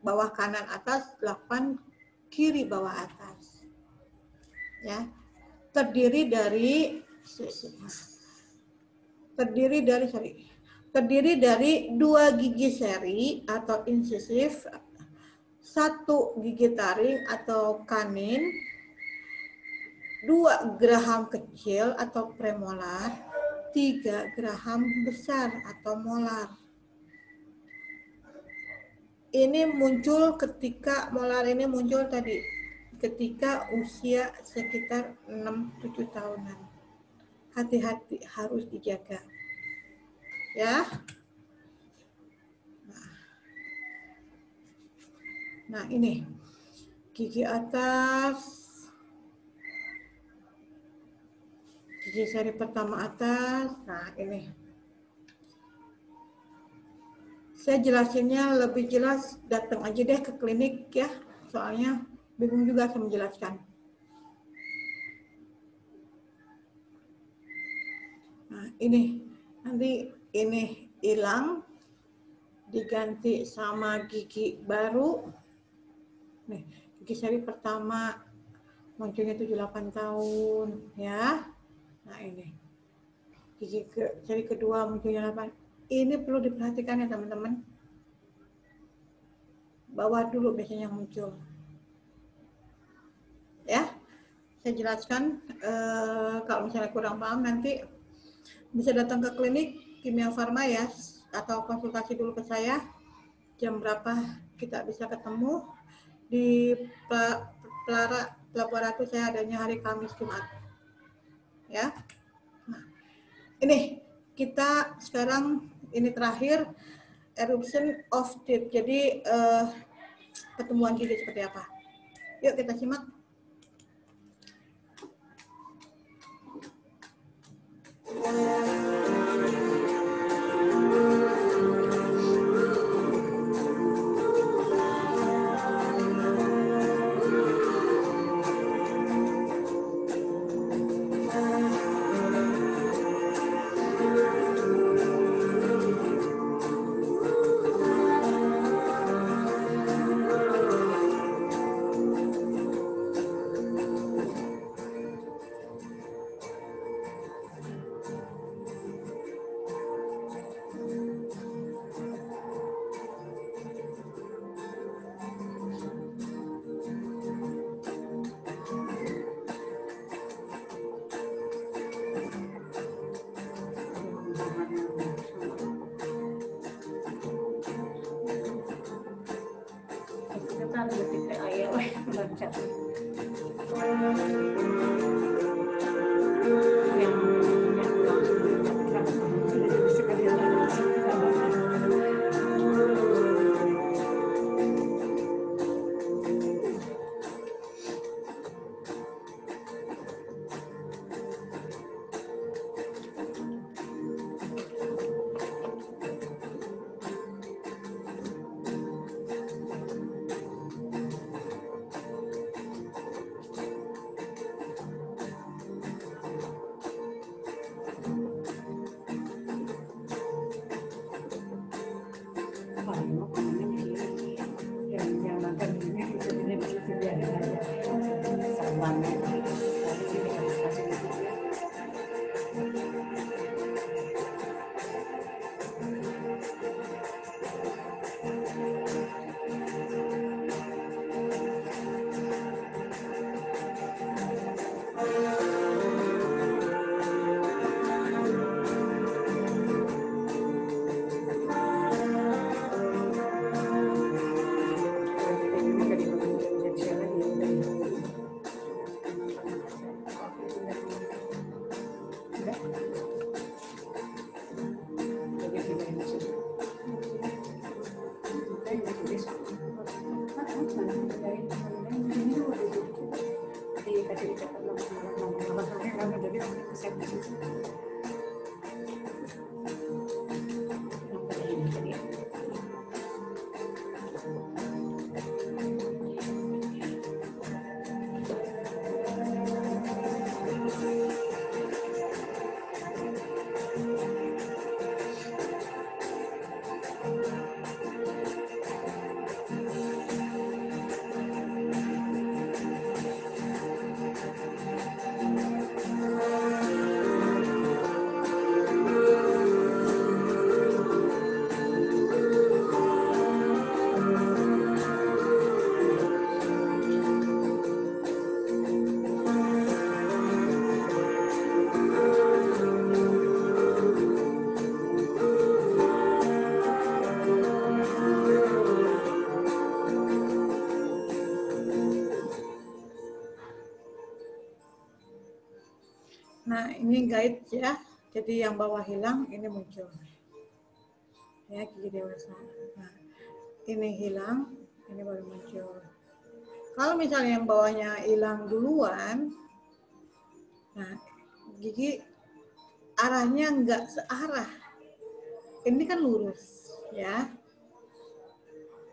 bawah kanan atas, 8 kiri bawah atas. Ya. Terdiri dari 2 gigi seri atau incisif, 1 gigi taring atau kanin, 2 geraham kecil atau premolar, 3 geraham besar atau molar. Ini muncul ketika molar ini muncul tadi ketika usia sekitar 6-7 tahunan. Hati-hati, harus dijaga. Ya. Nah, ini gigi atas, gigi seri pertama atas. Nah, ini saya jelasinnya lebih jelas, datang aja deh ke klinik ya, soalnya bingung juga saya menjelaskan. Nah, ini nanti ini hilang, diganti sama gigi baru. Nih, gigi seri pertama munculnya 78 tahun ya. Nah, ini gigi seri kedua munculnya 8. Ini perlu diperhatikan ya teman-teman. Bawah dulu biasanya muncul. Ya, saya jelaskan. Kalau misalnya kurang paham nanti bisa datang ke klinik Kimia Farma ya, atau konsultasi dulu ke saya. Jam berapa kita bisa ketemu di Laboratorium saya adanya hari Kamis Jumat. Ya. Nah, ini kita sekarang ini terakhir eruption of teeth. Jadi pertumbuhan gigi seperti apa? Yuk kita simak. Nah, ini guide ya. Jadi yang bawah hilang, ini muncul. Ya, gigi dewasa. Nah, ini hilang, ini baru muncul. Kalau misalnya yang bawahnya hilang duluan, nah, gigi arahnya nggak searah. Ini kan lurus, ya.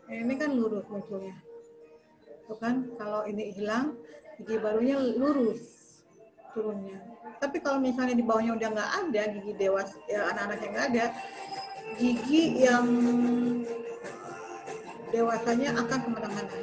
Ini kan lurus munculnya. Tuh kan, kalau ini hilang, gigi barunya lurus turunnya. Tapi kalau misalnya di bawahnya udah nggak ada, gigi dewasa, ya, anak-anak yang nggak ada, gigi yang dewasanya akan kemana-mana.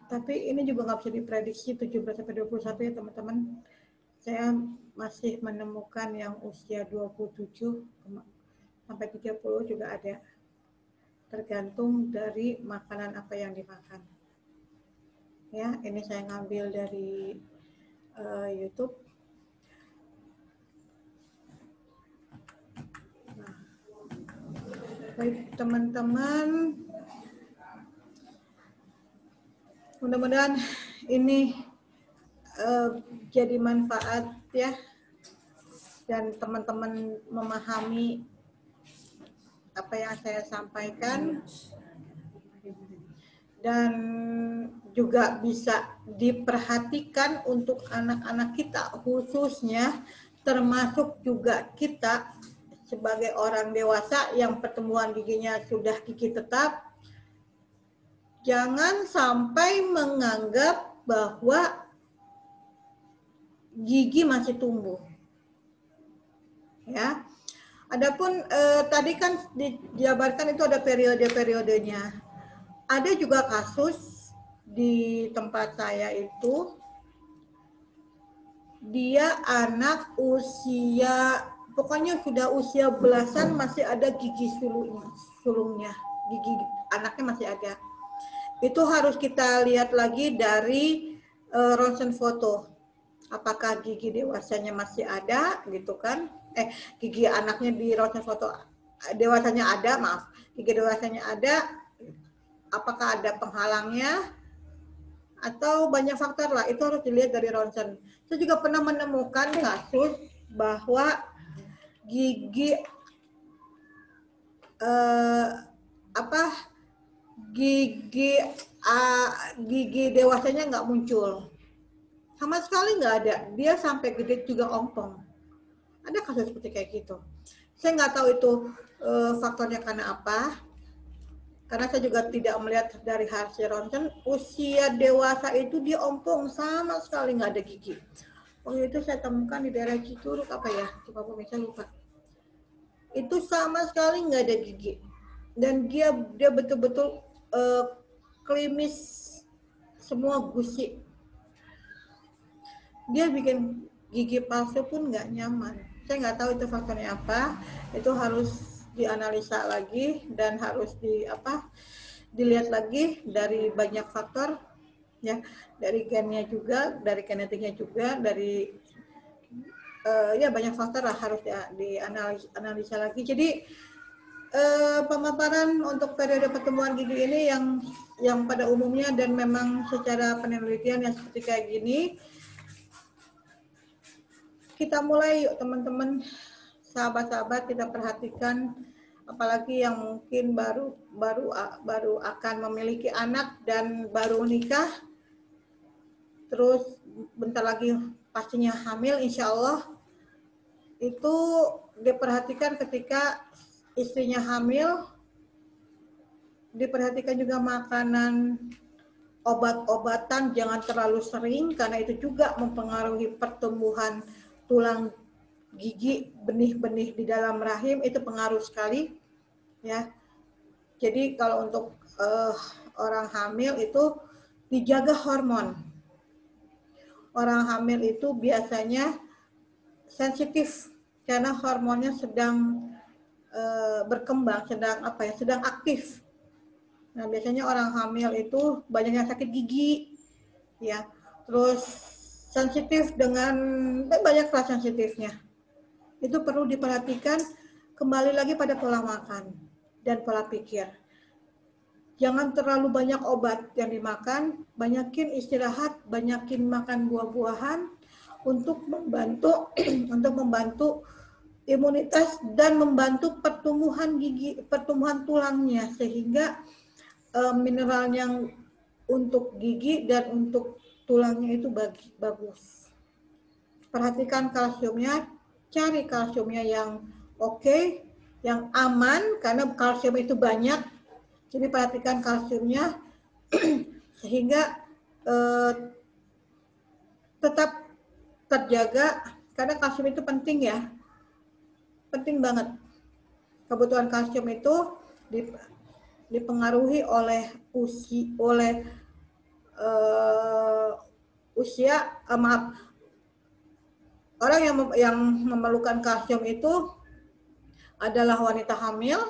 Nah, tapi ini juga nggak bisa diprediksi 17-21 ya teman-teman. Saya masih menemukan yang usia 27 sampai 30 juga ada. Tergantung dari makanan apa yang dimakan. Ya, ini saya ngambil dari YouTube. Nah, baik teman-teman, mudah-mudahan ini jadi manfaat ya, dan teman-teman memahami apa yang saya sampaikan, dan juga bisa diperhatikan untuk anak-anak kita khususnya, termasuk juga kita sebagai orang dewasa yang pertumbuhan giginya sudah gigi tetap. Jangan sampai menganggap bahwa gigi masih tumbuh. Ya. Adapun tadi kan dijabarkan itu ada periode-periodenya. Ada juga kasus di tempat saya itu, dia anak usia, pokoknya sudah usia belasan masih ada gigi sulungnya, gigi anaknya masih ada. Itu harus kita lihat lagi dari ronsen foto. Apakah gigi dewasanya masih ada gitu kan? Gigi anaknya di ronsen foto dewasanya ada, maaf. Gigi dewasanya ada, apakah ada penghalangnya? Atau banyak faktor lah, itu harus dilihat dari ronsen. Saya juga pernah menemukan kasus bahwa gigi gigi dewasanya nggak muncul. Sama sekali nggak ada. Dia sampai gede juga ompong. Ada kasus seperti kayak gitu. Saya nggak tahu itu faktornya karena apa. Karena saya juga tidak melihat dari hasil ronsen, usia dewasa itu dia ompong, sama sekali nggak ada gigi. Waktu itu saya temukan di daerah Cituruk, apa ya, coba pemirsa lupa. Itu sama sekali nggak ada gigi. Dan dia betul-betul klimis, semua gusi. Dia bikin gigi palsu pun nggak nyaman. Saya nggak tahu itu faktornya apa. Itu harus dianalisa lagi dan harus dilihat lagi dari banyak faktor ya, dari gennya juga, dari genetiknya juga, dari ya banyak faktor lah harus dianalisa lagi. Jadi pemaparan untuk periode pertumbuhan gigi ini yang pada umumnya dan memang secara penelitian yang seperti kayak gini. Kita mulai yuk teman-teman, sahabat-sahabat, kita perhatikan, apalagi yang mungkin baru akan memiliki anak dan baru nikah, terus bentar lagi pastinya hamil, insya Allah. Itu diperhatikan ketika istrinya hamil, diperhatikan juga makanan obat-obatan jangan terlalu sering karena itu juga mempengaruhi pertumbuhan tulang gigi, benih-benih di dalam rahim itu pengaruh sekali ya. Jadi kalau untuk orang hamil itu dijaga hormon. Orang hamil itu biasanya sensitif karena hormonnya sedang berkembang, sedang aktif. Nah, biasanya orang hamil itu banyak yang sakit gigi, ya. Terus sensitif dengan banyaklah sensitifnya. Itu perlu diperhatikan, kembali lagi pada pola makan dan pola pikir. Jangan terlalu banyak obat yang dimakan, banyakin istirahat, banyakin makan buah-buahan untuk membantu imunitas dan membantu pertumbuhan gigi, pertumbuhan tulangnya sehingga mineral yang untuk gigi dan untuk tulangnya itu bagus. Perhatikan kalsiumnya, cari kalsiumnya yang oke, yang aman karena kalsium itu banyak. Jadi perhatikan kalsiumnya sehingga tetap terjaga karena kalsium itu penting ya, penting banget. Kebutuhan kalsium itu dipengaruhi oleh orang yang memerlukan kalsium itu adalah wanita hamil,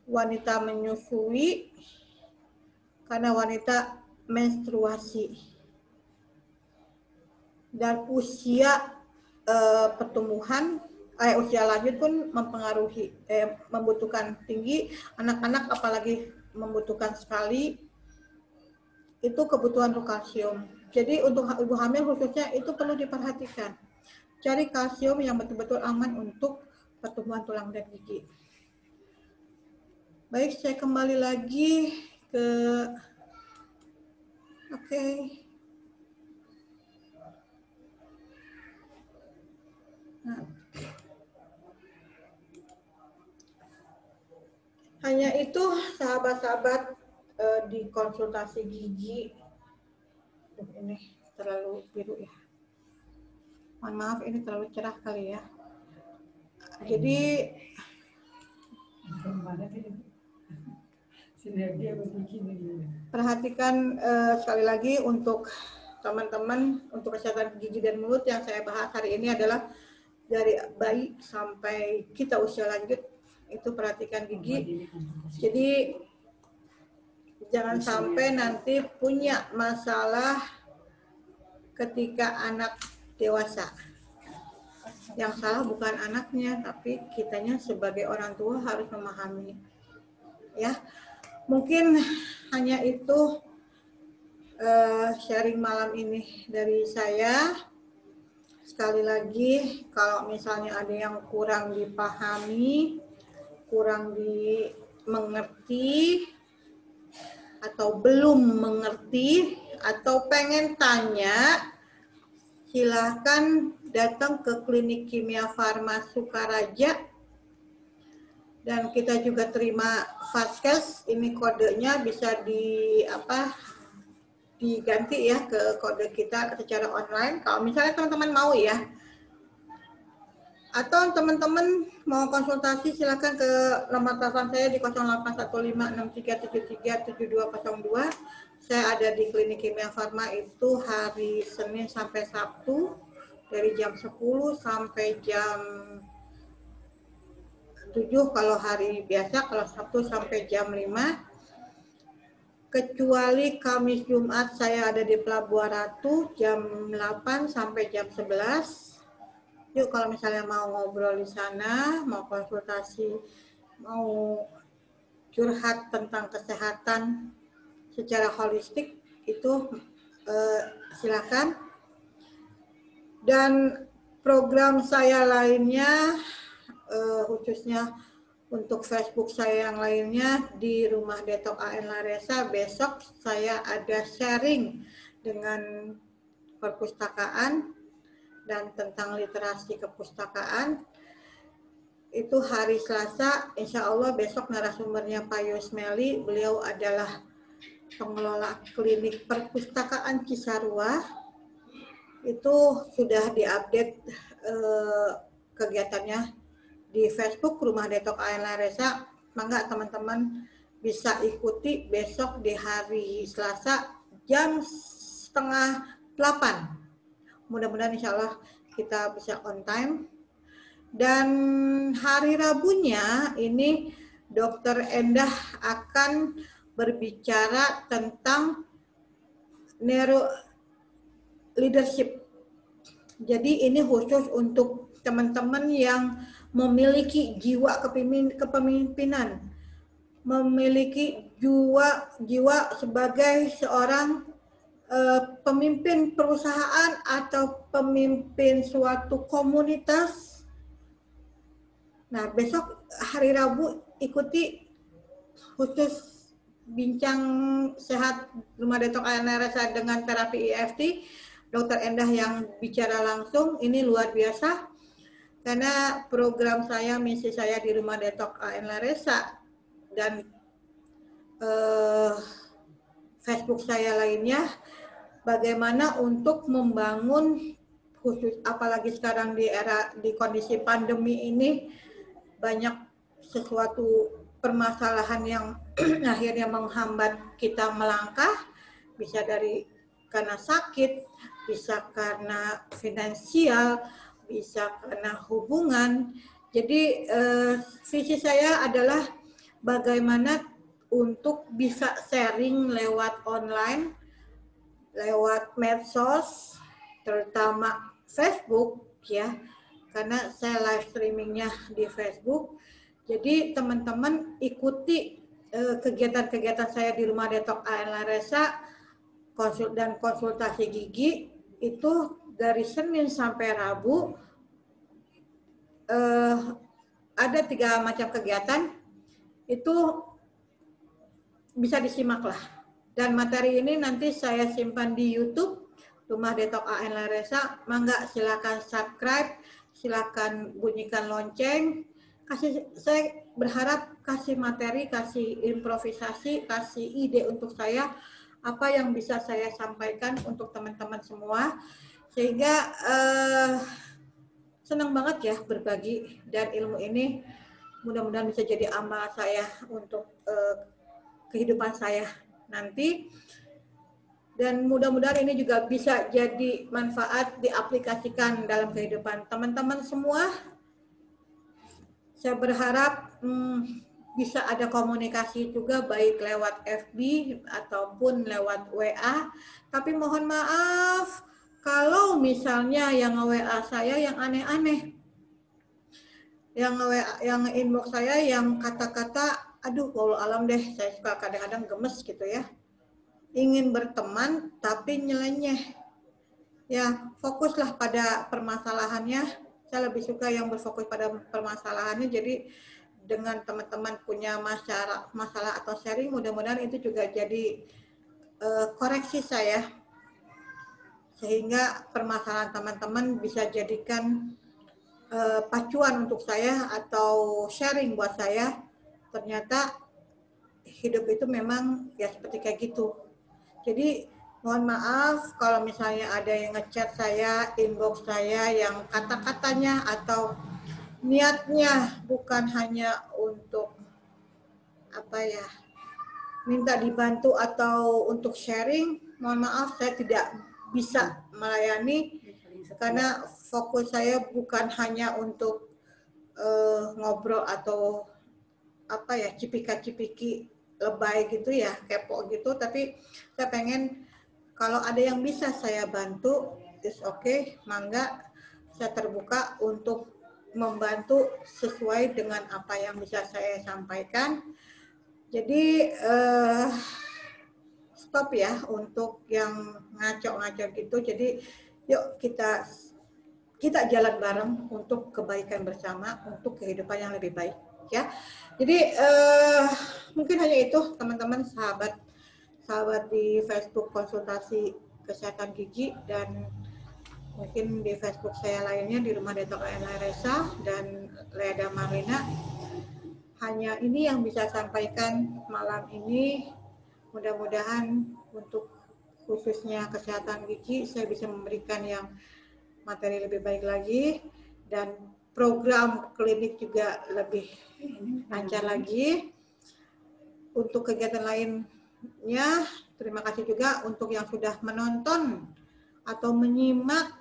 wanita menyusui, karena wanita menstruasi, dan usia pertumbuhan usia lanjut pun mempengaruhi membutuhkan tinggi. Anak-anak apalagi membutuhkan sekali itu kebutuhan kalsium. Jadi untuk ibu hamil khususnya itu perlu diperhatikan, cari kalsium yang betul-betul aman untuk pertumbuhan tulang dan gigi. Baik, saya kembali lagi ke Nah, hanya itu sahabat-sahabat di konsultasi gigi. Ini terlalu biru ya. Mohon maaf, ini terlalu cerah kali ya. Jadi perhatikan sekali lagi untuk teman-teman, untuk kesehatan gigi dan mulut yang saya bahas hari ini adalah dari bayi sampai kita usia lanjut, itu perhatikan gigi. Jadi jangan sampai nanti punya masalah ketika anak dewasa. Yang salah bukan anaknya, tapi kitanya sebagai orang tua harus memahami. Ya, mungkin hanya itu sharing malam ini dari saya. Sekali lagi, kalau misalnya ada yang kurang dipahami, kurang dimengerti, atau belum mengerti, atau pengen tanya, silahkan datang ke Klinik Kimia Farma Sukaraja. Dan kita juga terima Fastcash, ini kodenya bisa diganti ya ke kode kita secara online. Kalau misalnya teman-teman mau ya, atau teman-teman mau konsultasi silakan ke nomor telepon saya di 081563737202. Saya ada di Klinik Kimia Farma itu hari Senin sampai Sabtu dari jam 10 sampai jam 7 kalau hari biasa, kalau Sabtu sampai jam 5. Kecuali Kamis Jumat saya ada di Pelabuhan Ratu jam 8 sampai jam 11. Yuk kalau misalnya mau ngobrol di sana, mau konsultasi, mau curhat tentang kesehatan secara holistik, itu silakan. Dan program saya lainnya, khususnya untuk Facebook saya yang lainnya di Rumah Detok AN Laresa, besok saya ada sharing dengan perpustakaan dan tentang literasi kepustakaan. Itu hari Selasa, insya Allah besok narasumbernya Pak Yusmeli, beliau adalah pengelola klinik perpustakaan Cisarua, itu sudah diupdate kegiatannya di Facebook Rumah Detok ALN Resa. Mangga teman-teman bisa ikuti besok di hari Selasa jam 7:30. Mudah-mudahan insya Allah kita bisa on time. Dan hari Rabunya ini Dr. Endah akan berbicara tentang neuro leadership. Jadi ini khusus untuk teman-teman yang memiliki jiwa kepemimpinan, memiliki jiwa sebagai seorang pemimpin perusahaan atau pemimpin suatu komunitas. Nah, besok hari Rabu ikuti khusus bincang sehat Rumah Detok ALN Resa dengan terapi EFT. Dr. Endah yang bicara langsung, ini luar biasa. Karena program saya, misi saya di Rumah Detok ALN Resa dan Facebook saya lainnya, bagaimana untuk membangun khusus apalagi sekarang di kondisi pandemi ini banyak sesuatu permasalahan yang akhirnya menghambat kita melangkah, bisa karena sakit, bisa karena finansial, bisa karena hubungan. Jadi visi saya adalah bagaimana untuk bisa sharing lewat online, lewat medsos, terutama Facebook ya, karena saya live streamingnya di Facebook. Jadi teman-teman ikuti kegiatan-kegiatan saya di Rumah Detok ALN Resa dan konsultasi gigi itu dari Senin sampai Rabu. Ada 3 macam kegiatan, itu bisa disimak lah. Dan materi ini nanti saya simpan di YouTube Rumah Detok ALN Resa. Mangga silakan subscribe, silakan bunyikan lonceng. Saya berharap kasih materi, kasih improvisasi, kasih ide untuk saya apa yang bisa saya sampaikan untuk teman-teman semua, sehingga senang banget ya berbagi, dan ilmu ini mudah-mudahan bisa jadi amal saya untuk kehidupan saya nanti, dan mudah-mudahan ini juga bisa jadi manfaat diaplikasikan dalam kehidupan teman-teman semua. Saya berharap bisa ada komunikasi juga baik lewat FB ataupun lewat WA, tapi mohon maaf kalau misalnya yang WA saya yang aneh-aneh, yang inbox saya yang kata-kata aduh walau alam deh, saya suka kadang-kadang gemes gitu ya, ingin berteman tapi nyeleneh ya. Fokuslah pada permasalahannya. Saya lebih suka yang berfokus pada permasalahannya. Jadi dengan teman-teman punya masalah atau sharing, mudah-mudahan itu juga jadi koreksi saya, sehingga permasalahan teman-teman bisa jadikan pacuan untuk saya atau sharing buat saya. Ternyata hidup itu memang ya seperti kayak gitu. Jadi mohon maaf kalau misalnya ada yang ngechat saya, inbox saya yang kata-katanya atau niatnya bukan hanya untuk apa ya, minta dibantu atau untuk sharing. Mohon maaf, saya tidak bisa melayani karena fokus saya bukan hanya untuk ngobrol atau apa ya, cipika-cipiki lebay gitu ya, kepo gitu, tapi saya pengen kalau ada yang bisa saya bantu, is okay, mangga, saya terbuka untuk membantu sesuai dengan apa yang bisa saya sampaikan. Jadi stop ya untuk yang ngaco-ngaco gitu. Jadi yuk kita jalan bareng untuk kebaikan bersama, untuk kehidupan yang lebih baik ya. Jadi mungkin hanya itu teman-teman, sahabat di Facebook konsultasi kesehatan gigi, dan mungkin di Facebook saya lainnya di Rumah Detok ALN Resa dan Leda Marlina. Hanya ini yang bisa sampaikan malam ini. Mudah-mudahan untuk khususnya kesehatan gigi saya bisa memberikan yang materi lebih baik lagi, dan program klinik juga lebih lancar lagi. Untuk kegiatan lainnya, terima kasih juga untuk yang sudah menonton atau menyimak,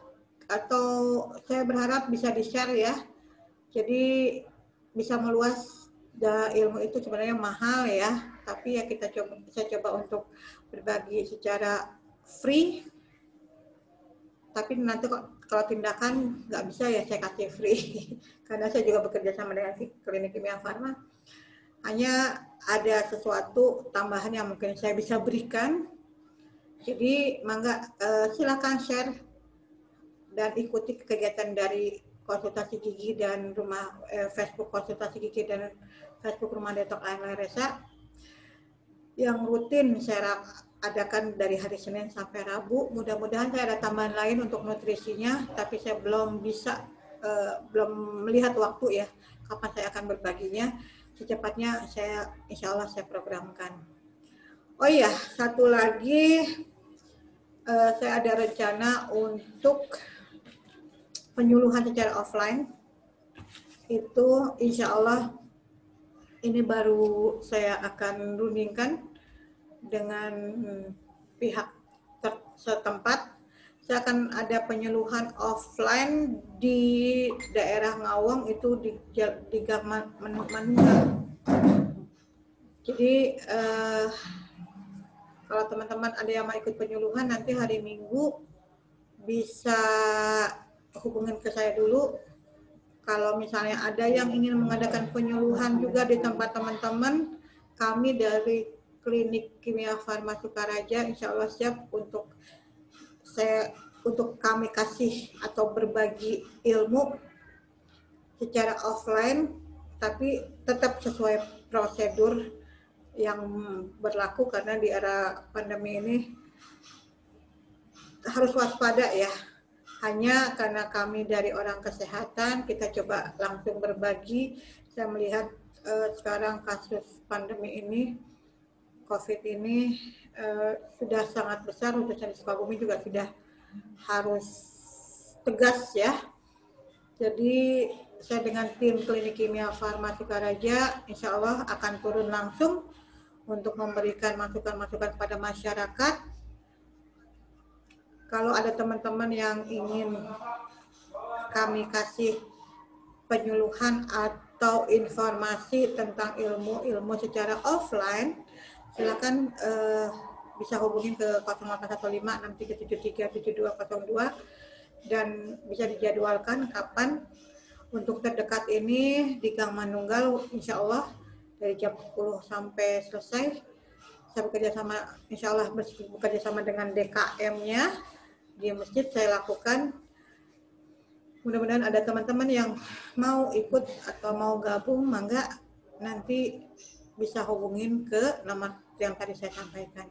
atau saya berharap bisa di-share ya. Jadi bisa meluas. Ilmu itu sebenarnya mahal ya, tapi ya saya coba untuk berbagi secara free. Tapi nanti kalau tindakan nggak bisa ya saya kasih free, karena saya juga bekerja sama dengan klinik kimia farma. Hanya ada sesuatu tambahan yang mungkin saya bisa berikan. Jadi mangga silakan share dan ikuti kegiatan dari konsultasi gigi dan Facebook konsultasi gigi dan Facebook Rumah Detok Ayla Resa yang rutin saya adakan dari hari Senin sampai Rabu. Mudah-mudahan saya ada tambahan lain untuk nutrisinya, tapi saya belum belum melihat waktu ya kapan saya akan berbaginya. Secepatnya insya Allah saya programkan. Oh iya, satu lagi saya ada rencana untuk penyuluhan secara offline. Itu insya Allah ini baru saya akan rundingkan dengan pihak setempat. Saya akan ada penyuluhan offline di daerah Ngawang, itu di Gang Manunggal. Jadi kalau teman-teman ada yang mau ikut penyuluhan, nanti hari Minggu bisa hubungin ke saya dulu. Kalau misalnya ada yang ingin mengadakan penyuluhan juga di tempat teman-teman, kami dari Klinik Kimia Farma Sukaraja insya Allah siap untuk kami kasih atau berbagi ilmu secara offline, tapi tetap sesuai prosedur yang berlaku, karena di era pandemi ini harus waspada ya. Hanya karena kami dari orang kesehatan, kita coba langsung berbagi. Saya melihat sekarang kasus pandemi ini, COVID ini sudah sangat besar. Khususnya di Sukabumi juga sudah harus tegas ya. Jadi saya dengan tim Klinik Kimia Farma Sukaraja insya Allah akan turun langsung untuk memberikan masukan-masukan kepada masyarakat. Kalau ada teman-teman yang ingin kami kasih penyuluhan atau informasi tentang ilmu secara offline, silakan bisa hubungi ke 081563737202 dan bisa dijadwalkan kapan. Untuk terdekat ini di Gang Manunggal, insya Allah dari jam 10 sampai selesai. Saya bekerja sama, insya Allah bekerja sama dengan DKM-nya di masjid saya lakukan. Mudah-mudahan ada teman-teman yang mau ikut atau mau gabung, mangga nanti bisa hubungin ke nomor yang tadi saya sampaikan.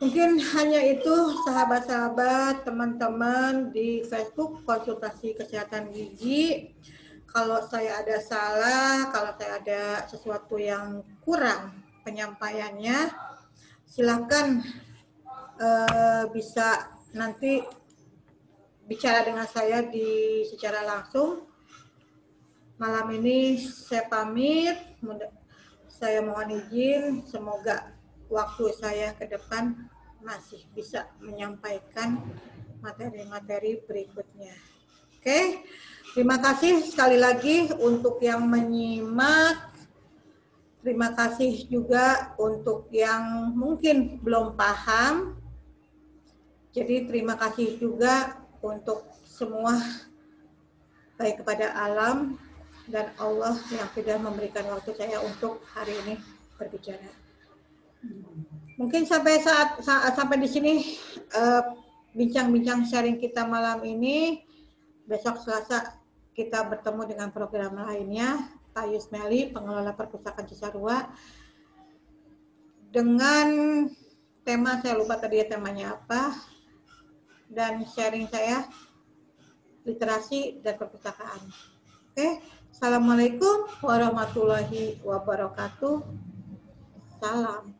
Mungkin hanya itu sahabat-sahabat, teman-teman di Facebook Konsultasi Kesehatan Gigi. Kalau saya ada salah, kalau saya ada sesuatu yang kurang penyampaiannya, silakan bisa nanti bicara dengan saya secara langsung. Malam ini saya pamit, saya mohon izin, semoga waktu saya ke depan masih bisa menyampaikan materi-materi berikutnya. Oke, terima kasih sekali lagi untuk yang menyimak. Terima kasih juga untuk yang mungkin belum paham. Jadi terima kasih juga untuk semua, baik kepada alam dan Allah yang sudah memberikan waktu saya untuk hari ini berbicara. Mungkin sampai di sini bincang-bincang sharing kita malam ini. Besok Selasa kita bertemu dengan program lainnya. Pak Yusmeli, pengelola perpustakaan Cisarua, dengan tema, saya lupa tadi temanya apa, dan sharing saya literasi dan perpustakaan. Oke, Assalamualaikum warahmatullahi wabarakatuh. Salam.